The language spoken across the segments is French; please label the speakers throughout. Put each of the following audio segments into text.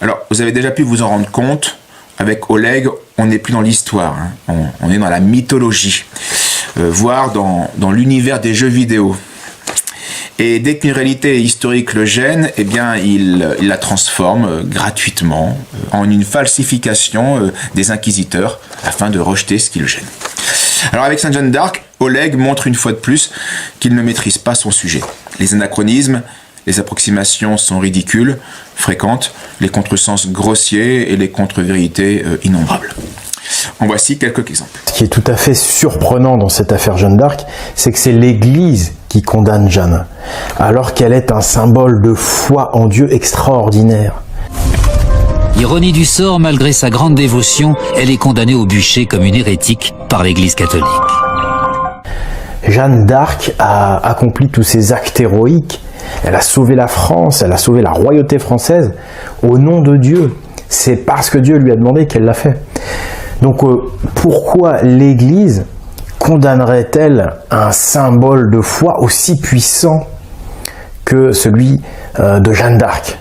Speaker 1: Alors, vous avez déjà pu vous en rendre compte, avec Oleg, on n'est plus dans l'histoire, hein. On est dans la mythologie, voire dans l'univers des jeux vidéo. Et dès qu'une réalité historique le gêne, eh bien, il la transforme gratuitement en une falsification des inquisiteurs afin de rejeter ce qui le gêne. Alors avec Sainte Jeanne d'Arc, Oleg montre une fois de plus qu'il ne maîtrise pas son sujet. Les anachronismes, les approximations sont ridicules, fréquentes, les contresens grossiers et les contre-vérités innombrables. En voici quelques exemples.
Speaker 2: Ce qui est tout à fait surprenant dans cette affaire Jeanne d'Arc, c'est que c'est l'Église qui condamne Jeanne, alors qu'elle est un symbole de foi en Dieu extraordinaire.
Speaker 3: Ironie du sort, malgré sa grande dévotion, elle est condamnée au bûcher comme une hérétique par l'Église catholique.
Speaker 2: Jeanne d'Arc a accompli tous ces actes héroïques. Elle a sauvé la France, elle a sauvé la royauté française au nom de Dieu. C'est parce que Dieu lui a demandé qu'elle l'a fait. Donc pourquoi l'Église condamnerait-elle un symbole de foi aussi puissant que celui de Jeanne d'Arc?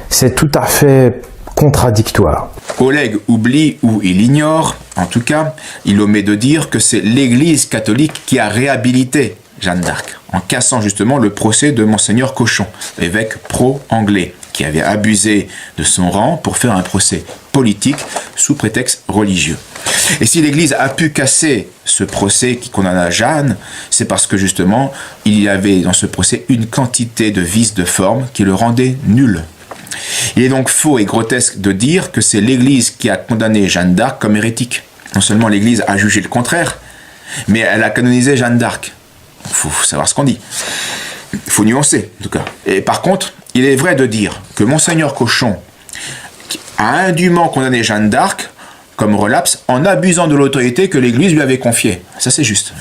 Speaker 2: C'est tout à fait contradictoire.
Speaker 1: Oleg oublie ou il ignore, en tout cas, il omet de dire que c'est l'Église catholique qui a réhabilité Jeanne d'Arc, en cassant justement le procès de Monseigneur Cochon, évêque pro-anglais, qui avait abusé de son rang pour faire un procès politique sous prétexte religieux. Et si l'Église a pu casser ce procès qui condamna Jeanne, c'est parce que justement, il y avait dans ce procès une quantité de vices de forme qui le rendaient nul. Il est donc faux et grotesque de dire que c'est l'Église qui a condamné Jeanne d'Arc comme hérétique. Non seulement l'Église a jugé le contraire, mais elle a canonisé Jeanne d'Arc. Il faut savoir ce qu'on dit. Il faut nuancer, en tout cas. Et par contre, il est vrai de dire que Monseigneur Cochon a indûment condamné Jeanne d'Arc comme relapse en abusant de l'autorité que l'Église lui avait confiée. Ça, c'est juste.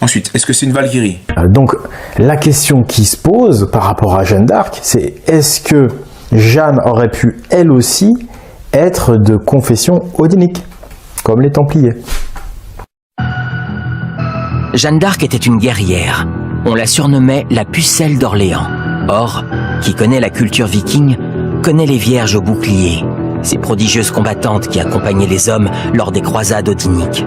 Speaker 1: Ensuite, est-ce que c'est une Valkyrie?
Speaker 2: Donc, la question qui se pose par rapport à Jeanne d'Arc, c'est est-ce que Jeanne aurait pu, elle aussi, être de confession odinique, comme les Templiers?
Speaker 4: Jeanne d'Arc était une guerrière. On la surnommait la pucelle d'Orléans. Or, qui connaît la culture viking, connaît les vierges au bouclier, ces prodigieuses combattantes qui accompagnaient les hommes lors des croisades odiniques.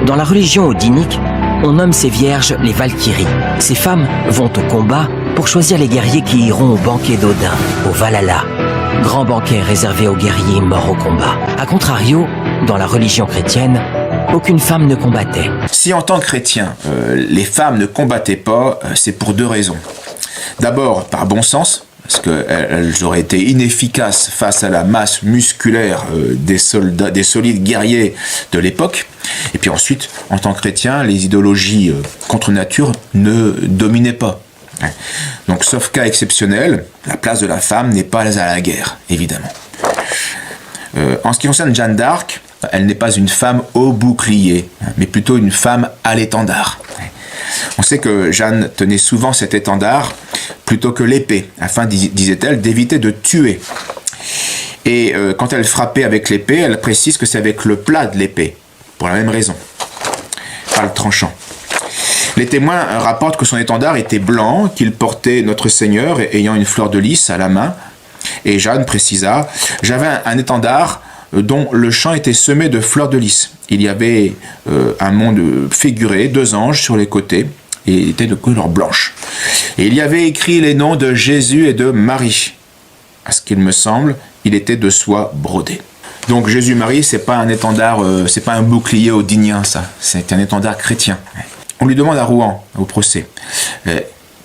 Speaker 4: Dans la religion odinique, on nomme ces vierges les Valkyries. Ces femmes vont au combat pour choisir les guerriers qui iront au banquet d'Odin, au Valhalla, grand banquet réservé aux guerriers morts au combat. A contrario, dans la religion chrétienne, aucune femme ne combattait.
Speaker 1: Si en tant que chrétien, les femmes ne combattaient pas, c'est pour deux raisons. D'abord, par bon sens, parce qu'elles auraient été inefficaces face à la masse musculaire des soldats, des solides guerriers de l'époque. Et puis ensuite, en tant que chrétien, les idéologies contre nature ne dominaient pas. Donc, sauf cas exceptionnel, la place de la femme n'est pas à la guerre, évidemment. En ce qui concerne Jeanne d'Arc, elle n'est pas une femme au bouclier, mais plutôt une femme à l'étendard. On sait que Jeanne tenait souvent cet étendard plutôt que l'épée, afin, disait-elle, d'éviter de tuer. Et quand elle frappait avec l'épée, elle précise que c'est avec le plat de l'épée, pour la même raison, pas le tranchant. Les témoins rapportent que son étendard était blanc, qu'il portait Notre Seigneur ayant une fleur de lys à la main. Et Jeanne précisa « J'avais un étendard dont le champ était semé de fleurs de lys. Il y avait un monde figuré, 2 anges sur les côtés, et il était de couleur blanche. Et il y avait écrit les noms de Jésus et de Marie. À ce qu'il me semble, il était de soie brodée. » Donc Jésus-Marie, c'est pas un étendard, c'est pas un bouclier odinien, ça. C'est un étendard chrétien. On lui demande à Rouen, au procès,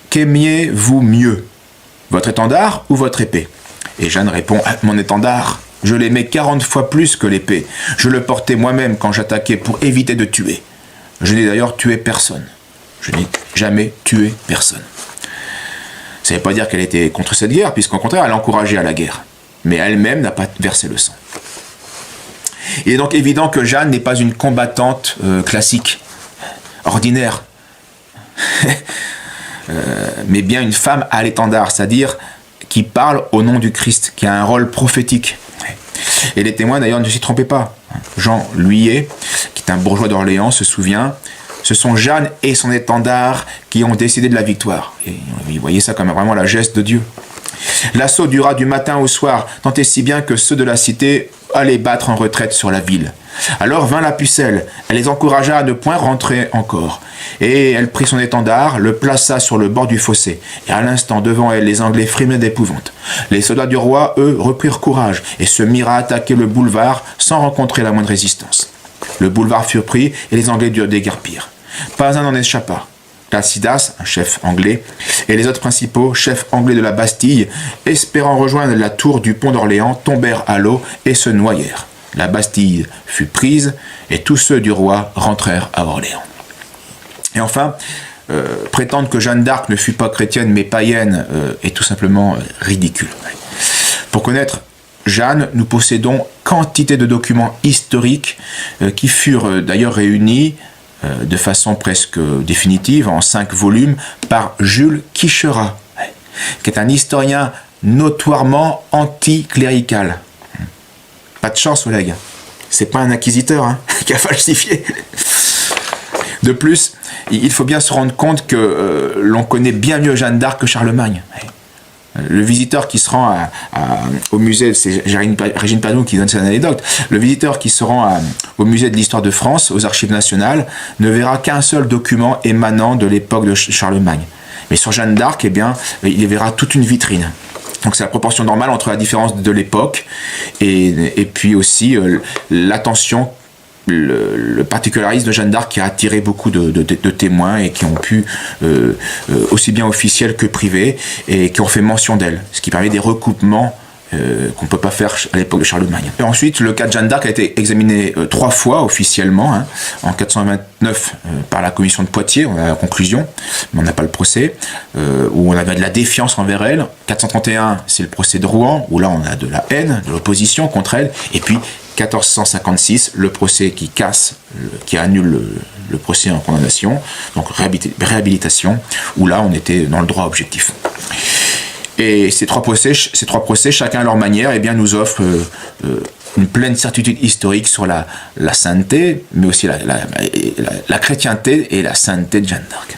Speaker 1: qu'aimiez-vous mieux, votre étendard ou votre épée? Et Jeanne répond, mon étendard, je l'aimais 40 fois plus que l'épée. Je le portais moi-même quand j'attaquais pour éviter de tuer. Je n'ai d'ailleurs tué personne. Je n'ai jamais tué personne. Ça ne veut pas dire qu'elle était contre cette guerre, puisqu'au contraire, elle encourageait à la guerre. Mais elle-même n'a pas versé le sang. Il est donc évident que Jeanne n'est pas une combattante classique, ordinaire, mais bien une femme à l'étendard, c'est-à-dire qui parle au nom du Christ, qui a un rôle prophétique. Et les témoins d'ailleurs ne s'y trompaient pas. Jean Lhuillet, qui est un bourgeois d'Orléans, se souvient, ce sont Jeanne et son étendard qui ont décidé de la victoire. Et vous voyez ça comme vraiment la geste de Dieu. L'assaut dura du matin au soir, tant et si bien que ceux de la cité allaient battre en retraite sur la ville. Alors vint la pucelle, elle les encouragea à ne point rentrer encore, et elle prit son étendard, le plaça sur le bord du fossé, et à l'instant devant elle les Anglais frémissaient d'épouvante. Les soldats du roi, eux, reprirent courage, et se mirent à attaquer le boulevard sans rencontrer la moindre résistance. Le boulevard fut pris, et les Anglais durent déguerpir. Pas un n'en échappa. Placidas, un chef anglais, et les autres principaux chefs anglais de la Bastille, espérant rejoindre la tour du pont d'Orléans, tombèrent à l'eau et se noyèrent. La Bastille fut prise, et tous ceux du roi rentrèrent à Orléans. Et enfin, prétendre que Jeanne d'Arc ne fut pas chrétienne mais païenne est tout simplement ridicule. Pour connaître Jeanne, nous possédons quantité de documents historiques qui furent d'ailleurs réunis de façon presque définitive, en 5 volumes, par Jules Quicherat, qui est un historien notoirement anticlérical. Pas de chance, Oleg. C'est pas un inquisiteur qui a falsifié. De plus, il faut bien se rendre compte que l'on connaît bien mieux Jeanne d'Arc que Charlemagne. Le visiteur qui se rend au musée, c'est Régine Panou qui donne cette anecdote, le visiteur qui se rend au musée de l'histoire de France, aux archives nationales, ne verra qu'un seul document émanant de l'époque de Charlemagne. Mais sur Jeanne d'Arc, eh bien, il verra toute une vitrine. Donc c'est la proportion normale entre la différence de l'époque et puis aussi l'attention, le particularisme de Jeanne d'Arc qui a attiré beaucoup de témoins et qui ont pu, aussi bien officiels que privés, et qui ont fait mention d'elle, ce qui permet des recoupements qu'on ne peut pas faire à l'époque de Charlemagne. Et ensuite, le cas de Jeanne d'Arc a été examiné 3 fois officiellement, en 429 par la commission de Poitiers, on a la conclusion, mais on n'a pas le procès, où on avait de la défiance envers elle. 431, c'est le procès de Rouen, où là on a de la haine, de l'opposition contre elle, et puis 1456, le procès qui casse, qui annule le procès en condamnation, donc réhabilitation, où là on était dans le droit objectif. Et ces trois procès, chacun à leur manière, eh bien, nous offrent une pleine certitude historique sur la sainteté, mais aussi la chrétienté et la sainteté de Jeanne d'Arc.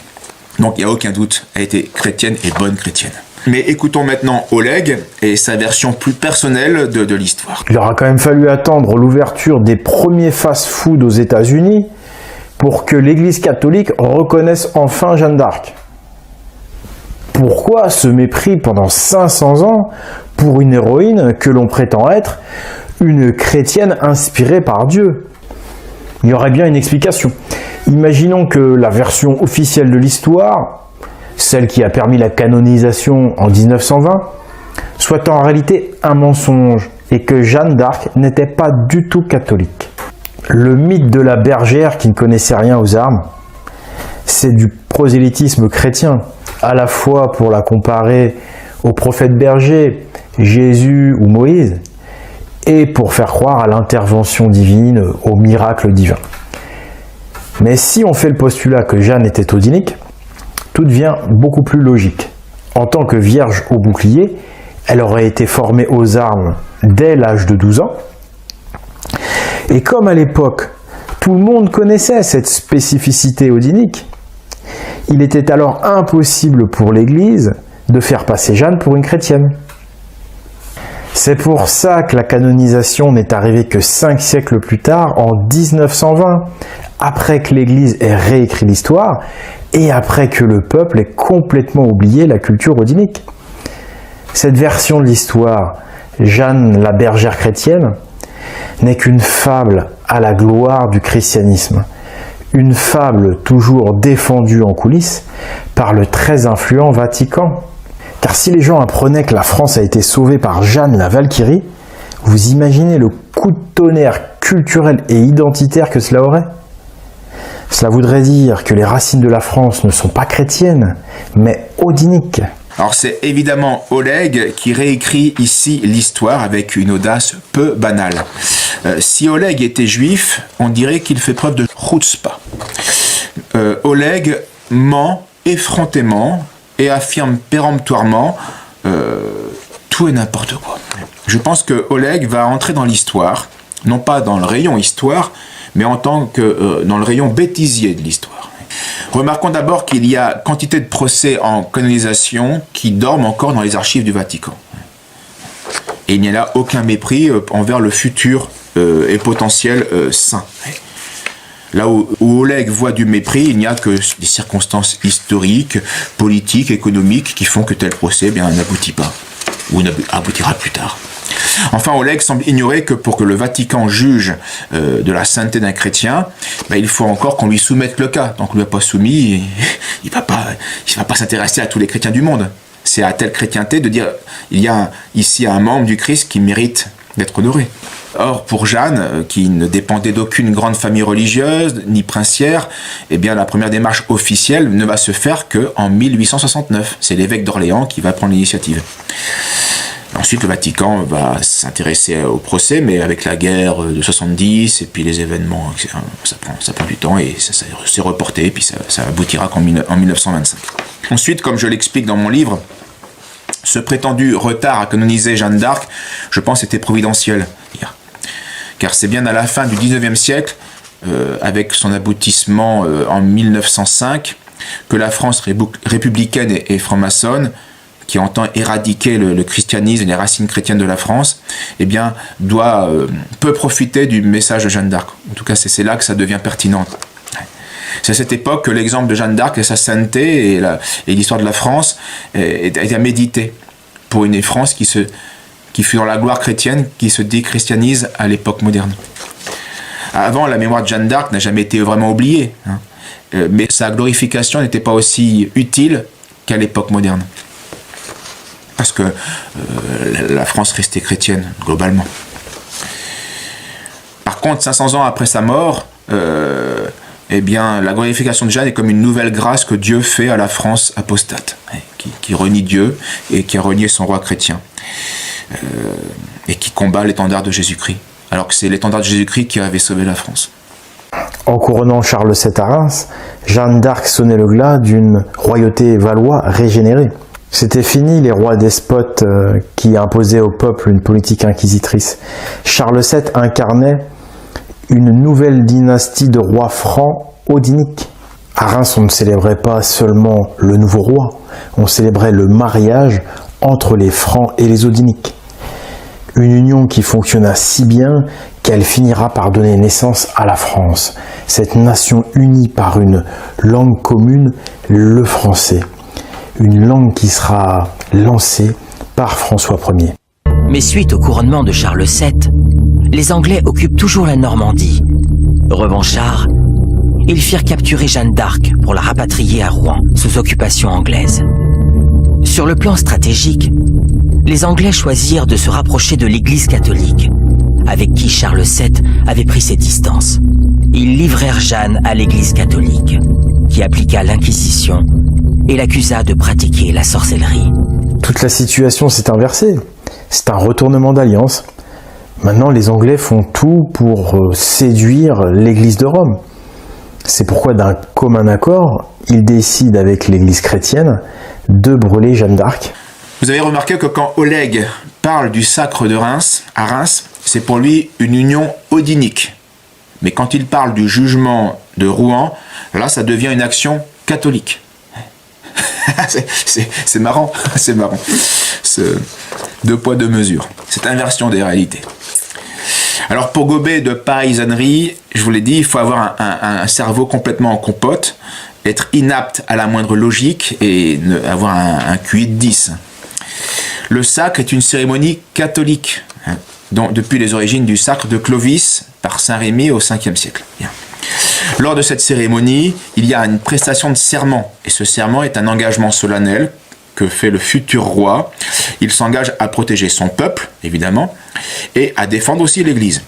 Speaker 1: Donc il n'y a aucun doute, elle était chrétienne et bonne chrétienne. Mais écoutons maintenant Oleg et sa version plus personnelle de l'histoire.
Speaker 2: Il aura quand même fallu attendre l'ouverture des premiers fast-food aux États-Unis pour que l'Église catholique reconnaisse enfin Jeanne d'Arc. Pourquoi ce mépris pendant 500 ans pour une héroïne que l'on prétend être une chrétienne inspirée par Dieu? Il y aurait bien une explication. Imaginons que la version officielle de l'histoire, celle qui a permis la canonisation en 1920, soit en réalité un mensonge et que Jeanne d'Arc n'était pas du tout catholique. Le mythe de la bergère qui ne connaissait rien aux armes, c'est du prosélytisme chrétien, à la fois pour la comparer aux prophètes bergers, Jésus ou Moïse, et pour faire croire à l'intervention divine, au miracle divin. Mais si on fait le postulat que Jeanne était odinique, tout devient beaucoup plus logique. En tant que vierge au bouclier, elle aurait été formée aux armes dès l'âge de 12 ans. Et comme à l'époque, tout le monde connaissait cette spécificité odinique, il était alors impossible pour l'Église de faire passer Jeanne pour une chrétienne. C'est pour ça que la canonisation n'est arrivée que 5 siècles plus tard, en 1920, après que l'Église ait réécrit l'histoire et après que le peuple ait complètement oublié la culture odinique. Cette version de l'histoire, Jeanne la bergère chrétienne, n'est qu'une fable à la gloire du christianisme. Une fable toujours défendue en coulisses par le très influent Vatican. Car si les gens apprenaient que la France a été sauvée par Jeanne la Valkyrie, vous imaginez le coup de tonnerre culturel et identitaire que cela aurait? Cela voudrait dire que les racines de la France ne sont pas chrétiennes, mais odiniques.
Speaker 1: Alors c'est évidemment Oleg qui réécrit ici l'histoire avec une audace peu banale. Si Oleg était juif, on dirait qu'il fait preuve de chutzpah. Oleg ment effrontément et affirme péremptoirement tout et n'importe quoi. Je pense que Oleg va entrer dans l'histoire, non pas dans le rayon histoire, mais en tant que dans le rayon bêtisier de l'histoire. Remarquons d'abord qu'il y a quantité de procès en canonisation qui dorment encore dans les archives du Vatican. Et il n'y a là aucun mépris envers le futur et potentiel saint. Là où Oleg voit du mépris, il n'y a que des circonstances historiques, politiques, économiques qui font que tel procès n'aboutit pas, ou aboutira plus tard. Enfin, Oleg semble ignorer que pour que le Vatican juge de la sainteté d'un chrétien, il faut encore qu'on lui soumette le cas. Donc on ne lui a pas soumis, il ne va pas s'intéresser à tous les chrétiens du monde. C'est à telle chrétienté de dire, il y a ici un membre du Christ qui mérite d'être honoré. Or, pour Jeanne, qui ne dépendait d'aucune grande famille religieuse, ni princière, la première démarche officielle ne va se faire qu'en 1869. C'est l'évêque d'Orléans qui va prendre l'initiative. Ensuite, le Vatican va s'intéresser au procès, mais avec la guerre de 70 et puis les événements, ça prend du temps et ça s'est reporté, et puis ça aboutira en 1925. Ensuite, comme je l'explique dans mon livre, ce prétendu retard à canoniser Jeanne d'Arc, je pense, était providentiel. Car c'est bien à la fin du XIXe siècle, avec son aboutissement en 1905, que la France républicaine et franc-maçonne, qui entend éradiquer le christianisme et les racines chrétiennes de la France, peut profiter du message de Jeanne d'Arc. En tout cas, c'est là que ça devient pertinent. C'est à cette époque que l'exemple de Jeanne d'Arc et sa sainteté et l'histoire de la France est à méditer pour une France qui fut dans la gloire chrétienne, qui se déchristianise à l'époque moderne. Avant, la mémoire de Jeanne d'Arc n'a jamais été vraiment oubliée, mais sa glorification n'était pas aussi utile qu'à l'époque moderne. Parce que la France restait chrétienne, globalement. Par contre, 500 ans après sa mort, la glorification de Jeanne est comme une nouvelle grâce que Dieu fait à la France apostate, qui renie Dieu et qui a renié son roi chrétien, et qui combat l'étendard de Jésus-Christ, alors que c'est l'étendard de Jésus-Christ qui avait sauvé la France.
Speaker 2: En couronnant Charles VII à Reims, Jeanne d'Arc sonnait le glas d'une royauté valois régénérée. C'était fini les rois despotes qui imposaient au peuple une politique inquisitrice. Charles VII incarnait une nouvelle dynastie de rois francs odiniques. À Reims, on ne célébrait pas seulement le nouveau roi, on célébrait le mariage entre les francs et les odiniques. Une union qui fonctionna si bien qu'elle finira par donner naissance à la France, cette nation unie par une langue commune, le français. Une langue qui sera lancée par François Ier.
Speaker 4: Mais suite au couronnement de Charles VII, les Anglais occupent toujours la Normandie. Revanchards, ils firent capturer Jeanne d'Arc pour la rapatrier à Rouen, sous occupation anglaise. Sur le plan stratégique, les Anglais choisirent de se rapprocher de l'Église catholique, avec qui Charles VII avait pris ses distances. Ils livrèrent Jeanne à l'Église catholique, qui appliqua l'Inquisition et l'accusa de pratiquer la sorcellerie.
Speaker 2: Toute la situation s'est inversée. C'est un retournement d'alliance. Maintenant, les Anglais font tout pour séduire l'Église de Rome. C'est pourquoi, d'un commun accord, ils décident avec l'Église chrétienne de brûler Jeanne d'Arc.
Speaker 1: Vous avez remarqué que quand Oleg parle du sacre de Reims, à Reims, c'est pour lui une union odinique. Mais quand il parle du jugement de Rouen, là, ça devient une action catholique. c'est marrant, c'est marrant. Deux poids, deux mesures. Cette inversion des réalités. Alors pour gober de paysannerie, je vous l'ai dit, il faut avoir un cerveau complètement en compote, être inapte à la moindre logique et avoir un QI de 10. Le sacre est une cérémonie catholique, depuis les origines du sacre de Clovis par Saint Rémy au 5e siècle. Bien. Lors de cette cérémonie, il y a une prestation de serment, et ce serment est un engagement solennel que fait le futur roi. Il s'engage à protéger son peuple, évidemment, et à défendre aussi l'Église.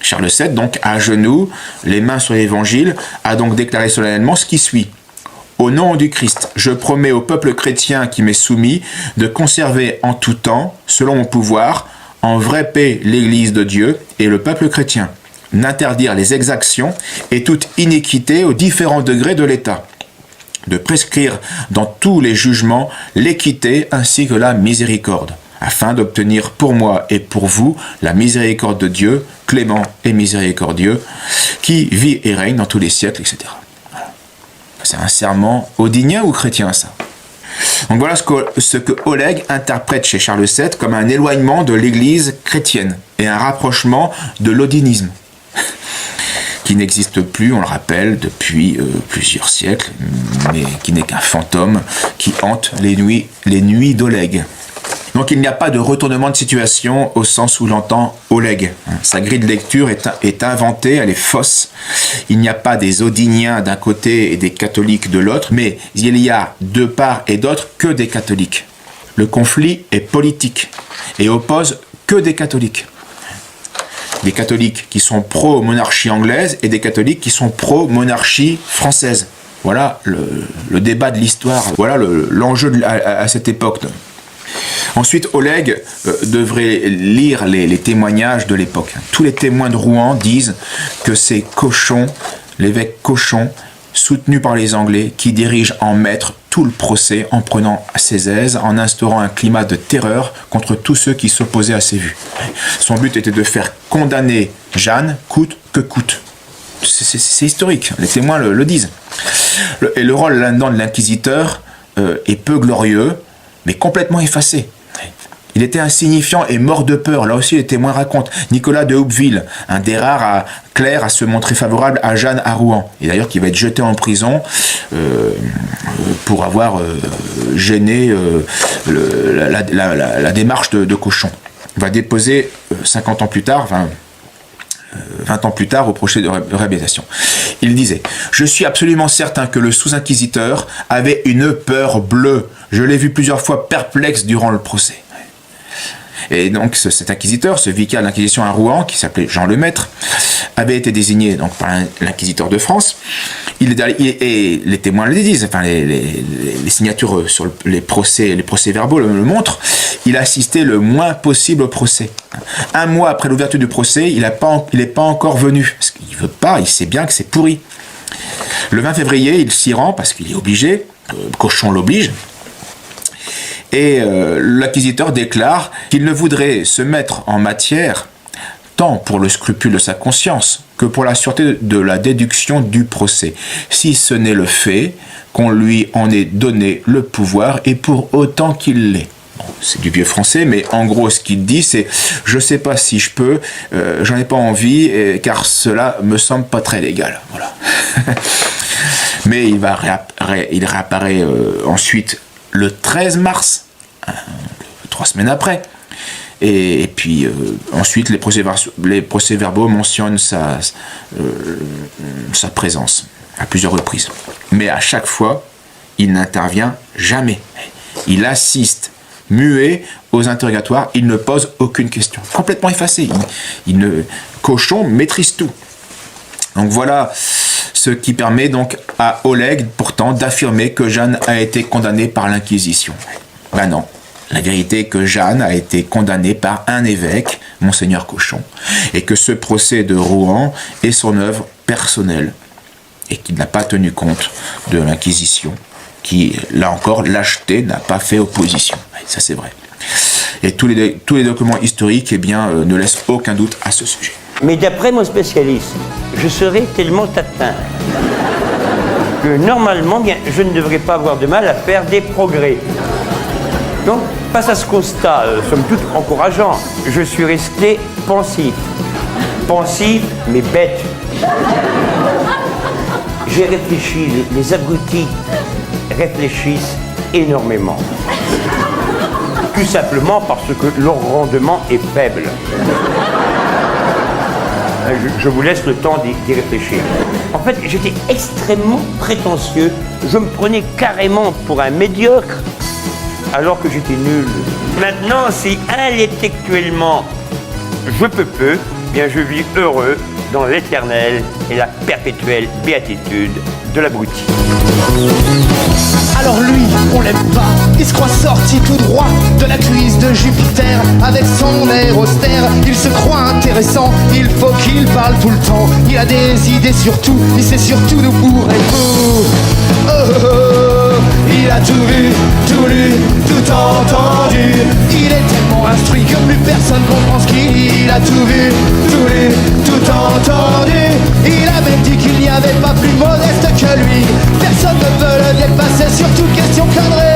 Speaker 1: Charles VII, donc, à genoux, les mains sur l'Évangile, a donc déclaré solennellement ce qui suit. « Au nom du Christ, je promets au peuple chrétien qui m'est soumis de conserver en tout temps, selon mon pouvoir, en vraie paix l'Église de Dieu et le peuple chrétien, d'interdire les exactions et toute iniquité aux différents degrés de l'État, de prescrire dans tous les jugements l'équité ainsi que la miséricorde, afin d'obtenir pour moi et pour vous la miséricorde de Dieu, clément et miséricordieux, qui vit et règne dans tous les siècles, etc. » C'est un serment odinien ou chrétien, ça? Donc voilà ce que Oleg interprète chez Charles VII comme un éloignement de l'Église chrétienne et un rapprochement de l'odinisme, qui n'existe plus, on le rappelle, depuis plusieurs siècles, mais qui n'est qu'un fantôme qui hante les nuits d'Oleg. Donc il n'y a pas de retournement de situation au sens où l'entend Oleg. Sa grille de lecture est inventée, elle est fausse. Il n'y a pas des odiniens d'un côté et des catholiques de l'autre, mais il y a de part et d'autre que des catholiques. Le conflit est politique et oppose que des catholiques. Des catholiques qui sont pro-monarchie anglaise et des catholiques qui sont pro-monarchie française. Voilà le débat de l'histoire, voilà l'enjeu à cette époque. Ensuite, Oleg devrait lire les témoignages de l'époque. Tous les témoins de Rouen disent que c'est Cochon, l'évêque Cochon, soutenu par les Anglais, qui dirige en maître tout le procès en prenant ses aises, en instaurant un climat de terreur contre tous ceux qui s'opposaient à ses vues. Son but était de faire condamner Jeanne coûte que coûte. C'est historique, les témoins le disent. Et le rôle là-dedans de l'inquisiteur est peu glorieux, mais complètement effacé. Il était insignifiant et mort de peur. Là aussi, les témoins racontent. Nicolas de Houppeville, un des rares clercs à se montrer favorable à Jeanne à Rouen. Et d'ailleurs, qui va être jeté en prison pour avoir gêné la démarche de Cochon. Il va déposer 50 ans plus tard, 20 ans plus tard, au procès de réhabilitation. Il disait « Je suis absolument certain que le sous-inquisiteur avait une peur bleue. Je l'ai vu plusieurs fois perplexe durant le procès. » Et donc cet inquisiteur, ce vicaire de l'inquisition à Rouen, qui s'appelait Jean Lemaître, avait été désigné donc par l'inquisiteur de France. Et les témoins le disent, enfin les signatures sur les procès-verbaux le montrent. Il a assisté le moins possible au procès. Un mois après l'ouverture du procès, il n'est pas encore venu. Parce qu'il veut pas, il sait bien que c'est pourri. Le 20 février, il s'y rend parce qu'il est obligé. Cochon l'oblige. Et l'inquisiteur déclare qu'il ne voudrait se mettre en matière tant pour le scrupule de sa conscience que pour la sûreté de la déduction du procès, si ce n'est le fait qu'on lui en ait donné le pouvoir et pour autant qu'il l'ait. Bon, c'est du vieux français, mais en gros ce qu'il dit c'est « je sais pas si je peux, j'en ai pas envie, car cela me semble pas très légal ». Voilà. Mais il réapparaît ensuite le 13 mars, 3 semaines après. Et puis ensuite les procès-verbaux mentionnent sa présence à plusieurs reprises. Mais à chaque fois, il n'intervient jamais. Il assiste muet aux interrogatoires, il ne pose aucune question. Complètement effacé. Cochon maîtrise tout. Donc voilà ce qui permet donc à Oleg pourtant d'affirmer que Jeanne a été condamnée par l'Inquisition. Ben non. La vérité est que Jeanne a été condamnée par un évêque, Monseigneur Cochon, et que ce procès de Rouen est son œuvre personnelle, et qu'il n'a pas tenu compte de l'Inquisition, qui, là encore, lâcheté, n'a pas fait opposition. Ça, c'est vrai. Et tous les documents historiques ne laissent aucun doute à ce sujet.
Speaker 5: Mais d'après mon spécialiste, je serai tellement atteint que normalement, je ne devrais pas avoir de mal à faire des progrès. Donc, face à ce constat, somme toute encourageant, je suis resté pensif. Pensif, mais bête. J'ai réfléchi, les abrutis réfléchissent énormément. Tout simplement parce que leur rendement est faible. Je vous laisse le temps d'y réfléchir. En fait, j'étais extrêmement prétentieux. Je me prenais carrément pour un médiocre, alors que j'étais nul. Maintenant, si intellectuellement je peux peu, bien je vis heureux dans l'éternelle et la perpétuelle béatitude de l'abruti.
Speaker 6: Alors lui, on l'aime pas, il se croit sorti tout droit de la cuisse de Jupiter. Avec son air austère, il se croit intéressant, il faut qu'il parle tout le temps. Il a des idées sur tout, il sait surtout nous bourrer beau. Oh, oh, oh, il a tout vu, tout lu, tout entendu. Il est tellement instruit que plus personne comprend ce qu'il dit. Il a tout vu, tout lu, tout entendu. Il a même dit qu'il n'y avait pas plus modeste que lui. Personne surtout question cadrée.